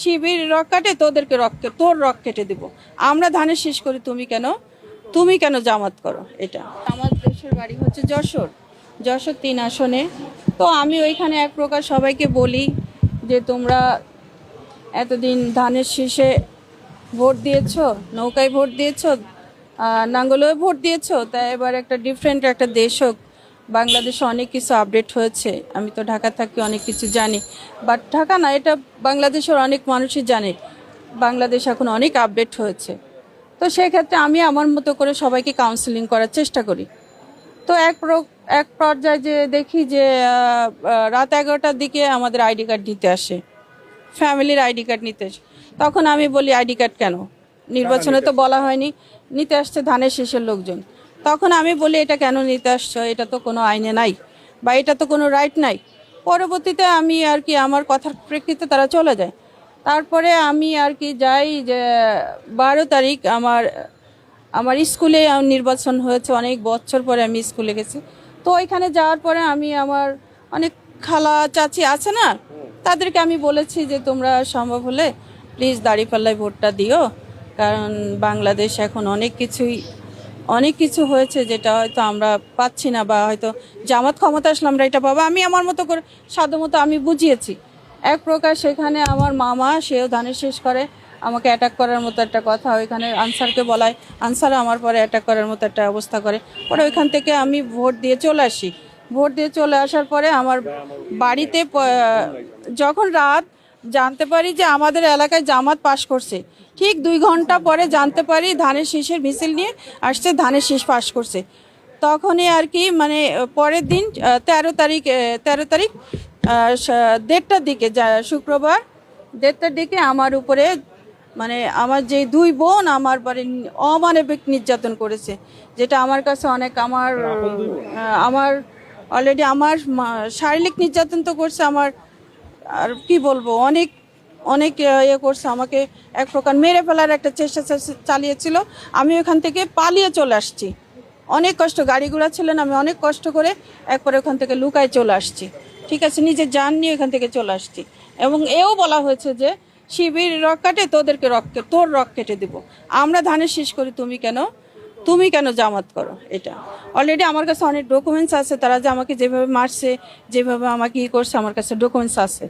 শিবির rock কাটে, তোদেরকে তোর রক কেটে দিব। আমরা ধানের শীষ করি, তুমি কেন জামাত করো? এটা আমার দেশের বাড়ি হচ্ছে যশোর, যশোর 3 আসনে। তো আমি ওইখানে এক প্রকার সবাইকে বলি যে তোমরা এতদিন ধানের শীষে ভোট দিয়েছো, নৌকায় ভোট দিয়েছো, নাঙ্গলেও ভোট দিয়েছো, তাই এবার একটা ডিফারেন্ট একটা দেশ হোক। বাংলাদেশে অনেক কিছু আপডেট হয়েছে, আমি তো ঢাকা থাকি, অনেক কিছু জানি, বাট ঢাকা না, এটা বাংলাদেশের অনেক মানুষই জানে বাংলাদেশ এখন অনেক আপডেট হয়েছে। তো সেক্ষেত্রে আমি আমার মতো করে সবাইকে কাউন্সিলিং করার চেষ্টা করি। তো এক পর্যায়ে যে দেখি যে রাত 11টার দিকে আমাদের আইডি কার্ড দিতে আসে, ফ্যামিলির আইডি কার্ড নিতে আসে। তখন আমি বলি আইডি কার্ড কেন, নির্বাচনে তো বলা হয়নি, নিতে আসছে ধানের শীষের লোকজন। তখন আমি বলি এটা কেন নিতে আসছো, এটা তো কোনো আইনে নাই বা এটা তো কোনো রাইট নাই। পরবর্তীতে আমি আর কি আমার কথার প্রেক্ষিতে তারা চলে যায়। তারপরে আমি আর কি যাই যে 12 তারিখ আমার স্কুলে নির্বাচন হয়েছে, অনেক বছর পরে আমি স্কুলে গেছি। তো ওইখানে যাওয়ার পরে আমি আমার অনেক খালা চাচি আছে না, তাদেরকে আমি বলেছি যে তোমরা সম্ভব হলে প্লিজ দাঁড়িপাল্লায় ভোটটা দিও, কারণ বাংলাদেশ এখন অনেক কিছু হয়েছে যেটা হয়তো আমরা পাচ্ছি না, বা হয়তো জামাত ক্ষমতা আসলে আমরা এটা পাবো। আমি আমার মতো করে সাধ্যমতো আমি বুঝিয়েছি। এক প্রকার সেখানে আমার মামা, সেও ধানের শীষ করে, আমাকে অ্যাটাক করার মতো একটা কথা ওইখানে আনসারকে বলায়, আনসারও আমার পরে অ্যাটাক করার মতো একটা অবস্থা করে। পরে ওইখান থেকে আমি ভোট দিয়ে চলে আসি। ভোট দিয়ে চলে আসার পরে আমার বাড়িতে যখন রাত জানতে পারি যে আমাদের এলাকায় জামাত পাশ করছে, ঠিক 2 ঘন্টা পরে জানতে পারি ধানের শীষের মিছিল নিয়ে আসছে, ধানের শীষ পাশ করছে। তখনই আর কি মানে পরের দিন 13 তারিখ 1:30টার দিকে, শুক্রবার 1:30টার দিকে আমার উপরে মানে আমার যে 2 বোন আমার বাড়ি অমানবিক নির্যাতন করেছে, যেটা আমার কাছে অনেক আমার অলরেডি আমার শারীরিক নির্যাতন তো করছে আমার, আর কি বলবো, অনেক অনেক ইয়ে করছে আমাকে, এক প্রকার মেরে ফেলার একটা চেষ্টা চালিয়েছিল। আমি ওখান থেকে পালিয়ে চলে আসছি, অনেক কষ্ট, গাড়িগুলো ছিল না, আমি অনেক কষ্ট করে একবারে ওখান থেকে লুকায় চলে আসছি। ঠিক আছে, নিজের জান নিয়ে ওখান থেকে চলে আসছি। এবং এও বলা হয়েছে যে শিবির রক কাটে, তোদেরকে তোর রক কেটে দিব। আমরা ধানের শীষ করি, তুমি কেন জামাত করো? এটা অলরেডি আমার কাছে অনেক ডকুমেন্টস আছে, তারা যে আমাকে যেভাবে মারছে, যেভাবে আমাকে করছে, আমার কাছে ডকুমেন্টস আছে।